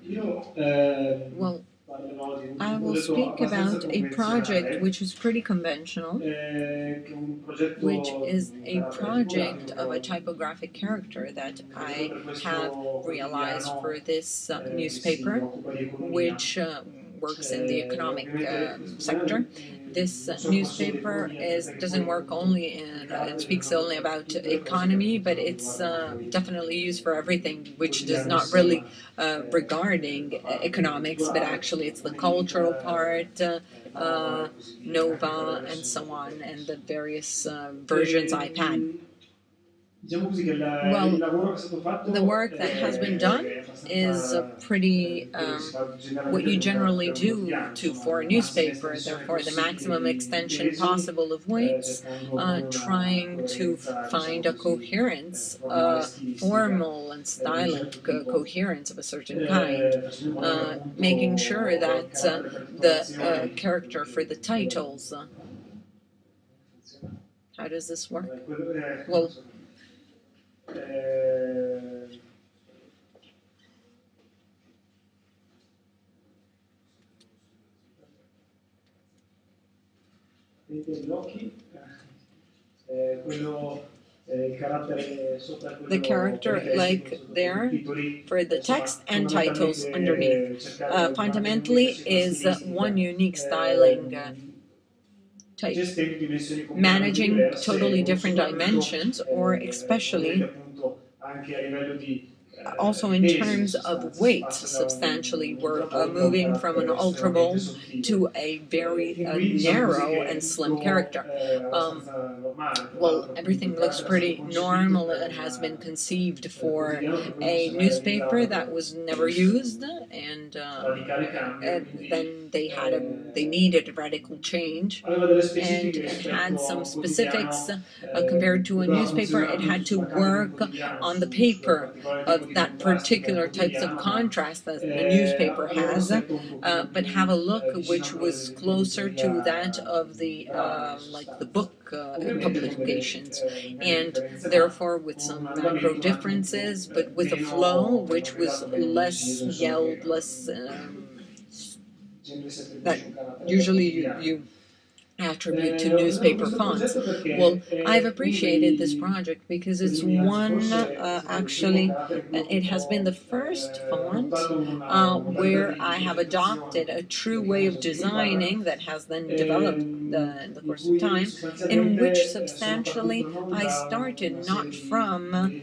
Well, I will speak about a project which is pretty conventional, which is a project of a typographic character that I have realized for this newspaper, which works in the economic sector. This newspaper doesn't work only in, it speaks only about economy, but it's definitely used for everything, which does not really regarding economics, but actually it's the cultural part, Nova, and so on, and the various versions I've had. Well, the work that has been done is pretty what you generally do for a newspaper, therefore the maximum extension possible of weights, trying to find a coherence, formal and stylic coherence of a certain kind, making sure that the character for the titles, how does this work? Well, the character like there for the text and titles underneath fundamentally is one unique styling type, managing totally different dimensions, or especially also in terms of weight, substantially. We're moving from an ultra bold to a very narrow and slim character. Well, everything looks pretty normal. It has been conceived for a newspaper that was never used, and then they needed a radical change, and it had some specifics compared to a newspaper. It had to work on the paper of that particular types of contrast that the newspaper has, but have a look which was closer to that of the like the book publications, and therefore with some macro differences, but with a flow which was less yelled, less that usually you attribute to newspaper fonts. Well, I've appreciated this project because it's one, actually, it has been the first font where I have adopted a true way of designing that has then developed in the course of time, in which substantially I started not from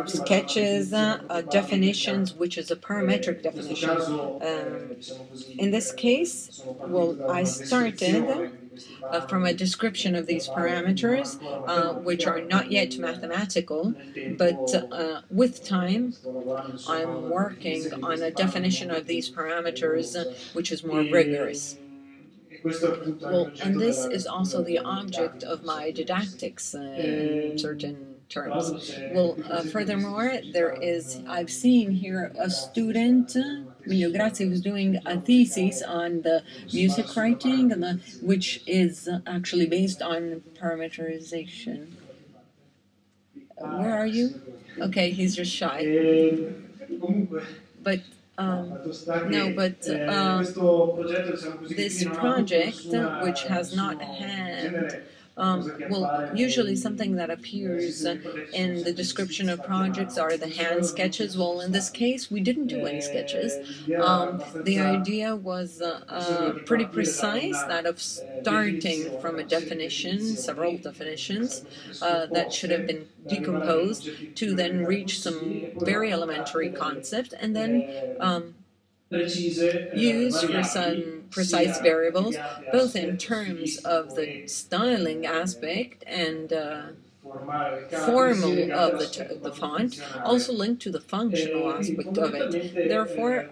sketches, definitions, which is a parametric definition. In this case, well, I started from a description of these parameters, which are not yet mathematical, but with time, I'm working on a definition of these parameters which is more rigorous. Well, and this is also the object of my didactics in certain terms. Well, furthermore, I've seen here a student, Emilio Grazzi, who's doing a thesis on the music writing, which is actually based on parameterization. Where are you? Okay, he's just shy. But no, but this project, which has not had, well, usually something that appears in the description of projects are the hand sketches. Well, in this case, we didn't do any sketches. The idea was pretty precise, that of starting from a definition, several definitions that should have been decomposed to then reach some very elementary concept, and then used for some precise variables, both in terms of the styling aspect and formal of the font, also linked to the functional aspect of it. Therefore,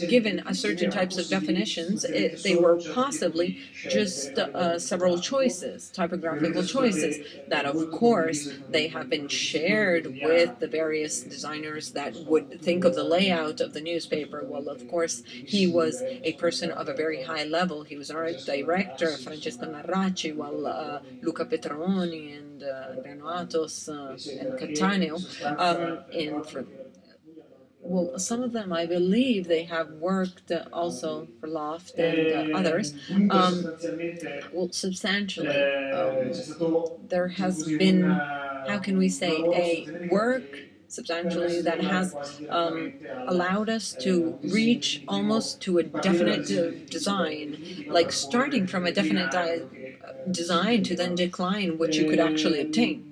given a certain types of definitions, they were possibly just several choices, typographical choices, that of course they have been shared with the various designers that would think of the layout of the newspaper. Well, of course, he was a person of a very high level. He was art director, Francesco Narracci, while Luca Petroni and Reno Atos and Cattaneo well, some of them, I believe, they have worked also for Loft and others. Well, substantially, there has been, how can we say, a work substantially that has allowed us to reach almost to a definite design, like starting from a definite design to then decline what you could actually obtain.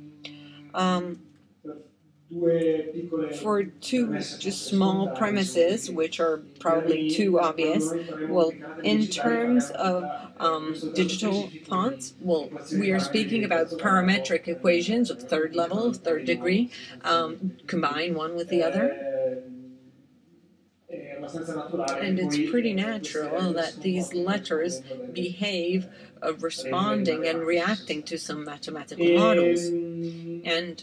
For two just small premises, which are probably too obvious, well, in terms of digital fonts, well, we are speaking about parametric equations of third level, third degree, combine one with the other. And it's pretty natural that these letters behave responding and reacting to some mathematical models. And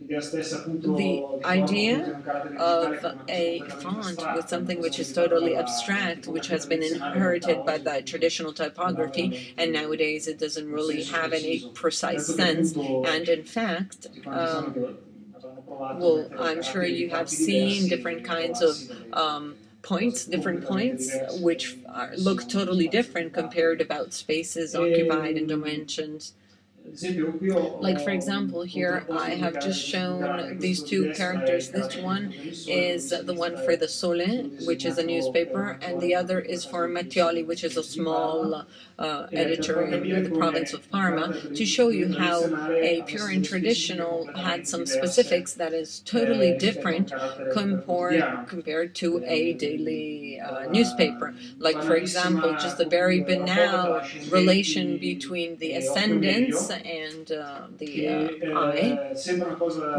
the idea of a font with something which is totally abstract, which has been inherited by the traditional typography, and nowadays it doesn't really have any precise sense. And in fact, well, I'm sure you have seen different kinds of points, different points, which look totally different compared about spaces occupied and dimensions. Like, for example, here I have just shown these two characters. This one is the one for the Sole, which is a newspaper, and the other is for Mattioli, which is a small editor in the province of Parma, to show you how a pure and traditional had some specifics that is totally different compared to a daily newspaper. Like, for example, just a very banal relation between the ascendants and the I,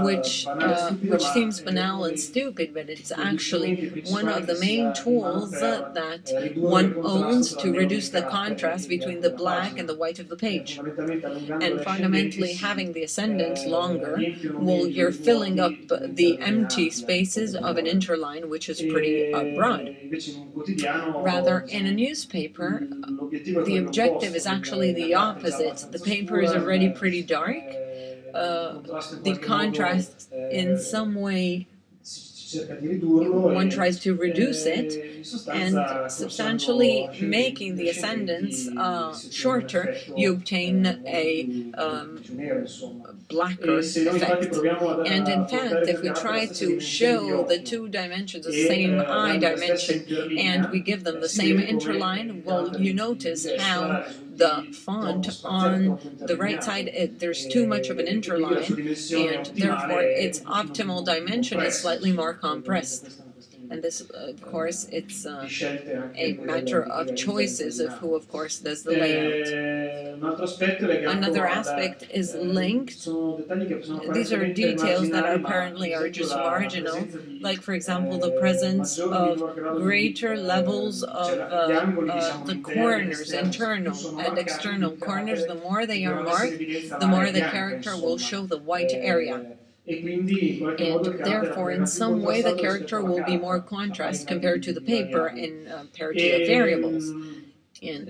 which seems banal and stupid, but it's actually one of the main tools that one owns to reduce the contrast between the black and the white of the page. And fundamentally, having the ascendant longer, well, you're filling up the empty spaces of an interline, which is pretty broad. Rather, in a newspaper, the objective is actually the opposite. The paper is already pretty dark. The contrast, in some way, one tries to reduce it, and substantially making the ascendants shorter, you obtain a blacker effect. And in fact, if we try to show the two dimensions, the same I dimension, and we give them the same interline, well, you notice how the font on the right side, there's too much of an interline, and therefore its optimal dimension is slightly more compressed. And this, of course, it's a matter of choices of who, of course, does the layout. Another aspect is linked. These are details that apparently are just marginal, like, for example, the presence of greater levels of the corners, internal and external corners. The more they are marked, the more the character will show the white area. And therefore, in some way, the character will be more contrast compared to the paper in parity of variables. And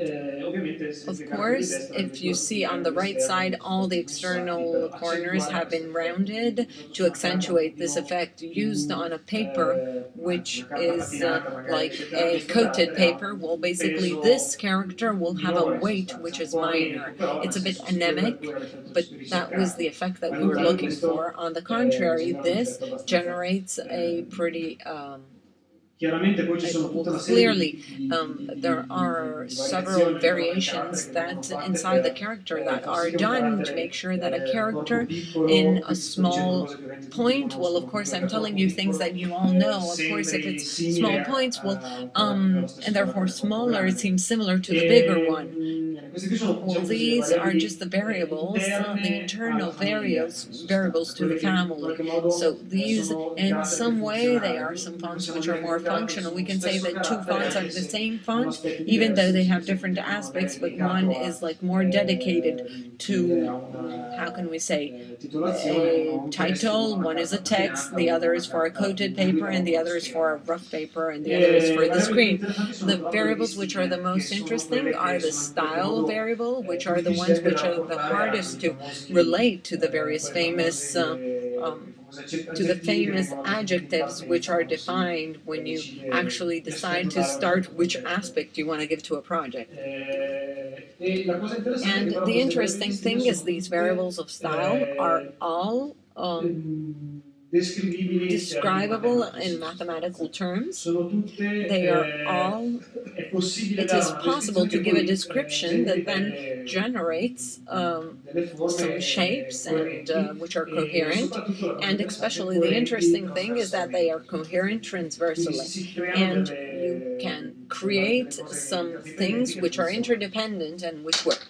of course, if you see on the right side, all the external corners have been rounded to accentuate this effect. Used on a paper which is like a coated paper, well, basically this character will have a weight which is minor. It's a bit anemic, but that was the effect that we were looking for. On the contrary, this generates a pretty clearly, there are several variations that inside the character that are done to make sure that a character in a small point, well, of course, I'm telling you things that you all know. Of course, if it's small points, well, and therefore smaller, it seems similar to the bigger one. Well, these are just the variables, the internal variables to the family. So these, in some way, they are some fonts which are more functional. We can say that two fonts are the same font, even though they have different aspects, but one is like more dedicated to, how can we say, a title, one is a text, the other is for a coated paper, and the other is for a rough paper, and the other is for the screen. The variables which are the most interesting are the style variable, which are the ones which are the hardest to relate to the various famous to the famous adjectives which are defined when you actually decide to start which aspect you want to give to a project. And the interesting thing is these variables of style are all describable in mathematical terms. They are all, it is possible to give a description that then generates some shapes and which are coherent, and especially the interesting thing is that they are coherent transversally, and you can create some things which are interdependent and which work.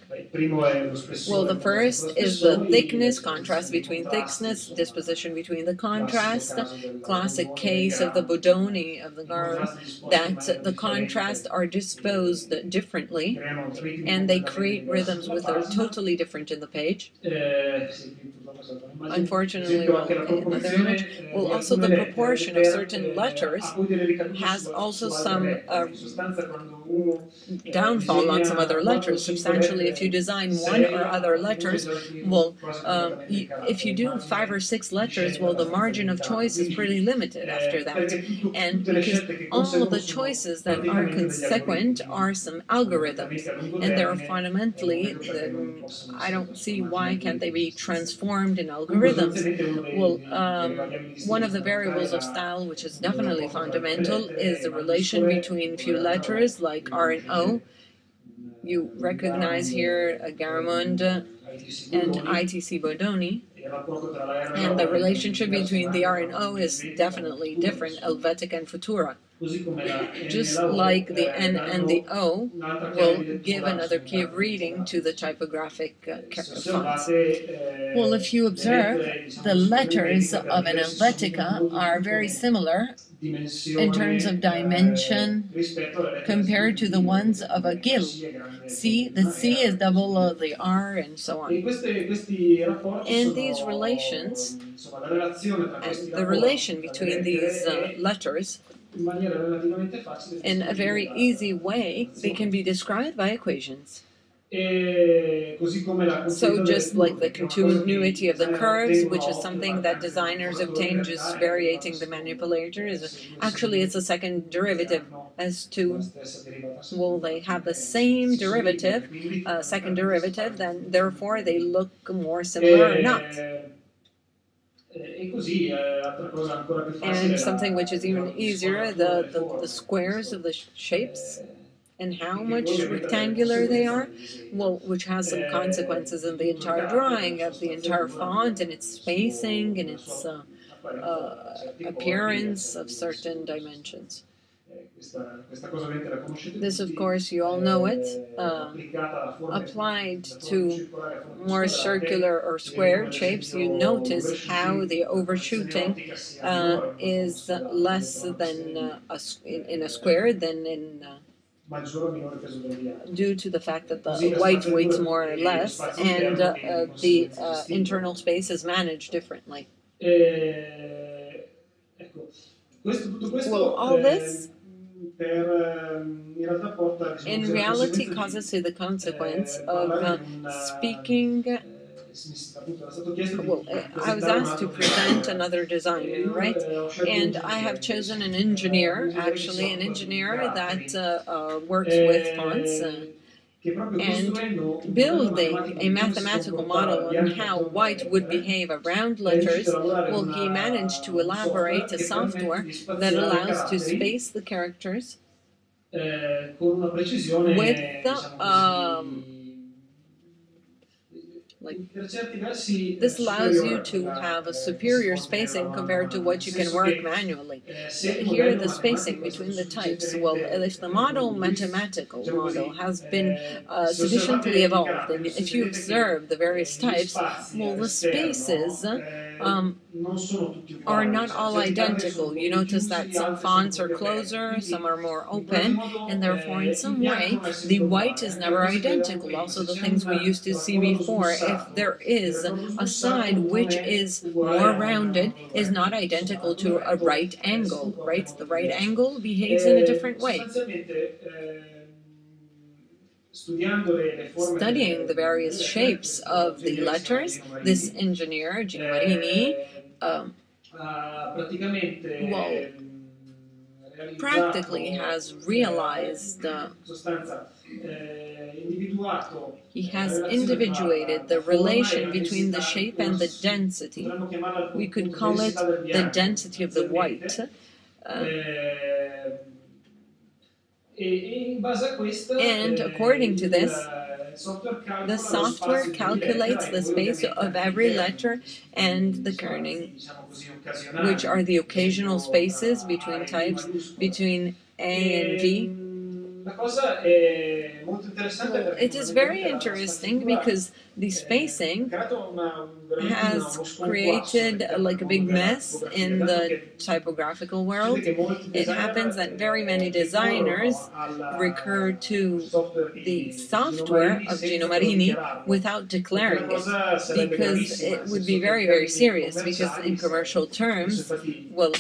Well, the first is the thickness, contrast between thickness, disposition between the contrast, classic case of the Bodoni of the Garum, that the contrasts are disposed differently, and they create rhythms which are totally different in the page. Unfortunately, well, okay, another image. Well, also the proportion of certain letters has also some downfall on some other letters. Substantially, if you design one or other letters, well, if you do 5 or 6 letters, well, the margin of choice is pretty limited after that. And because all of the choices that are consequent are some algorithms, and they're fundamentally, I don't see why can't they be transformed in algorithms. Well, one of the variables of style, which is definitely fundamental, is the relation between few letters like R and O. You recognize here Garamond and ITC Bodoni, and the relationship between the R and O is definitely different, Helvetica and Futura. Just like the N and the O will give another key of reading to the typographic fonts. Well, if you observe, the letters of an Helvetica are very similar in terms of dimension compared to the ones of a GIL. C, the C is double of the R, and so on. And these relations, and the relation between these letters, in a very easy way, they can be described by equations. So just like the continuity of the curves, which is something that designers obtain just variating the manipulator, actually it's a second derivative as to, well, they have the same derivative, second derivative, then therefore they look more similar or not. And something which is even easier, the squares of the shapes and how much rectangular they are, well, which has some consequences in the entire drawing of the entire font and its spacing and its appearance of certain dimensions. This, of course, you all know it, applied to more circular or squared shapes, you notice how the overshooting is less than in a square than in due to the fact that the white weights more or less, and the internal space is managed differently. Well, all this in reality causes to the consequence of speaking. Well, I was asked to present another designer, right? And I have chosen an engineer, actually, an engineer that works with fonts and building a mathematical model on how white would behave around letters. Well, he managed to elaborate a software that allows to space the characters with this allows you to have a superior spacing compared to what you can work manually. Here, the spacing between the types, well, if the mathematical model has been sufficiently evolved, and if you observe the various types, well, the spaces are not all identical. You notice that some fonts are closer, some are more open, and therefore in some way the white is never identical. Also the things we used to see before, if there is a side which is more rounded, is not identical to a right angle, right? The right angle behaves in a different way. Studying the various shapes of the letters, this engineer, Gino Marini, well, practically has realized, he has individuated the relation between the shape and the density. We could call it the density of the white. And according to this, the software calculates the space of every letter and the kerning, which are the occasional spaces between types, between A and V. Well, it is very interesting because the spacing has created like a big mess in the typographical world. It happens that very many designers recur to the software of Gino Marini without declaring it, because it would be very, very serious, because in commercial terms, well,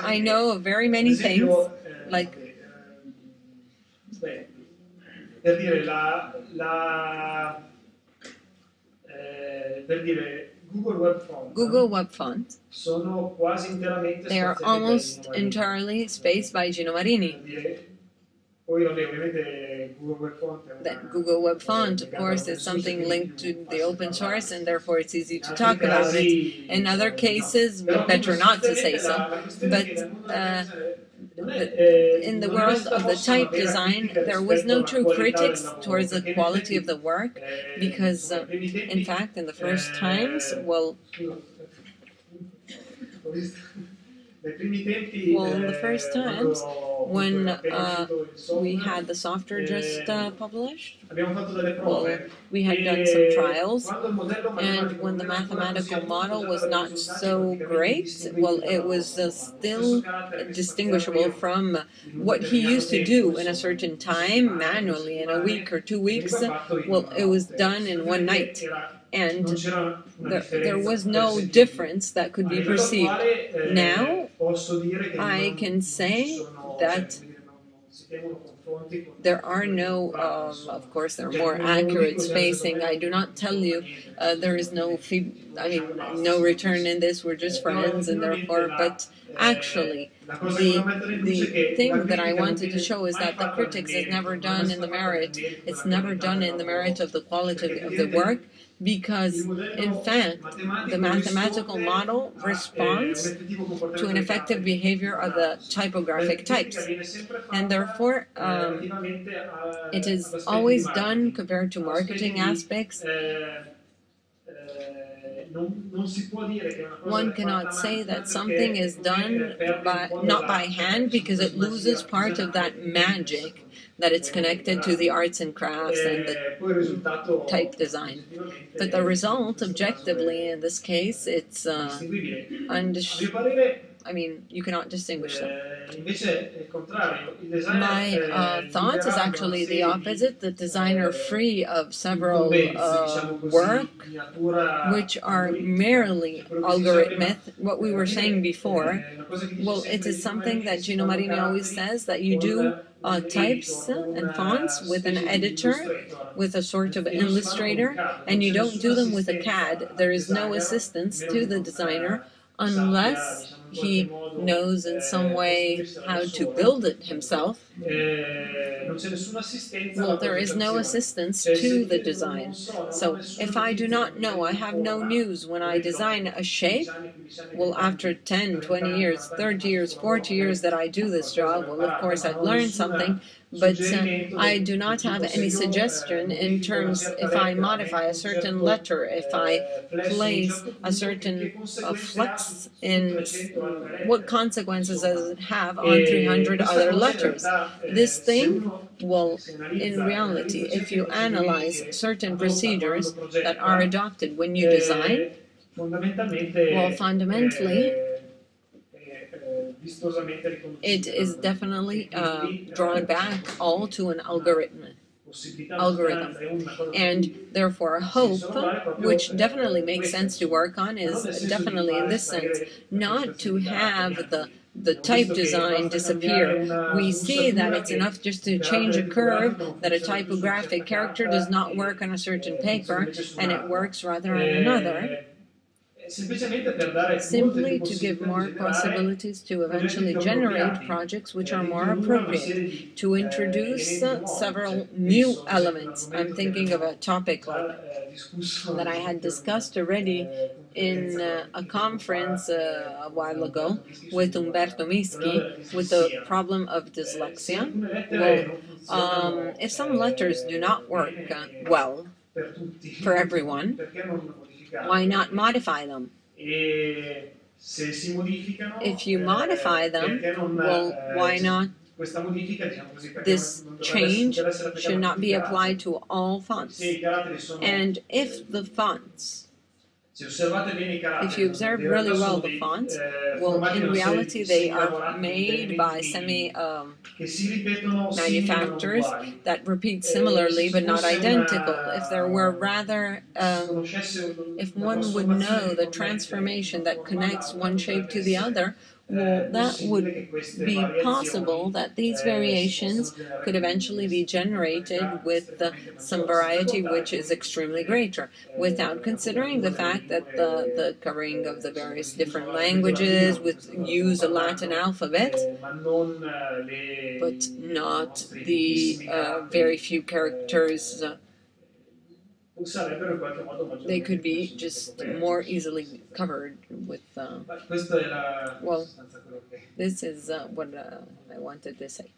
I know of very many things, like Google Web Font, they are almost entirely spaced by Gino Marini. That Google Web Font, of course, is something linked to the open source, and therefore it's easy to talk about it. In other cases, better not to say so. But in the world of the type design, there was no true critics towards the quality of the work, because, in fact, in the first times, well, in the first times, when we had the software just published, well, we had done some trials, and when the mathematical model was not so great, well, it was still distinguishable from what he used to do in a certain time, manually, in a week or 2 weeks. Well, it was done in one night. And there was no difference that could be perceived. Now, I can say that there are no, of course, there are more accurate spacing. I do not tell you there is no, no return in this. We're just friends, and therefore, but actually, the thing that I wanted to show is that the critics is never done in the merit. It's never done in the merit of the quality of the work, because, in fact, the mathematical model responds to an effective behavior of the typographic types. And therefore, it is always done compared to marketing aspects. One cannot say that something is done not by hand, because it loses part of that magic that it's connected to the arts and crafts and the type design. But the result, objectively, in this case, it's you cannot distinguish them. My thought is actually the opposite. The designer free of several work which are merely algorithmic. What we were saying before, well, it is something that Gino Marini always says, that you do types and fonts with an editor, with a sort of illustrator, and you don't do them with a CAD. There is no assistance to the designer unless he knows in some way how to build it himself. Well, there is no assistance to the design. So if I do not know, I have no news when I design a shape, well, after 10, 20 years, 30 years, 40 years that I do this job, well, of course, I've learned something, but I do not have any suggestion in terms, if I modify a certain letter, if I place a certain flux in, what consequences does it have on 300 other letters? This thing, well, in reality, if you analyze certain procedures that are adopted when you design, well, fundamentally, it is definitely drawn back all to an algorithm. And therefore, hope, which definitely makes sense to work on, is definitely in this sense not to have the the type design disappear. We see that it's enough just to change a curve, that a typographic character does not work on a certain paper, and it works rather on another, simply to give more possibilities to eventually generate projects which are more appropriate, to introduce several new elements. I'm thinking of a topic that I had discussed already in a conference a while ago with Umberto Mischi, with the problem of dyslexia. Well, if some letters do not work well for everyone, why not modify them? If you modify them, well, why not? This change should not be applied to all fonts. And if the fonts, if you observe really well the fonts, well, in reality they are made by manufacturers that repeat similarly but not identical. If there were rather, if one would know the transformation that connects one shape to the other, well, that would be possible that these variations could eventually be generated with some variety which is extremely greater, without considering the fact that the covering of the various different languages would use a Latin alphabet, but not the very few characters. They could be just more easily covered with, well, this is what I wanted to say.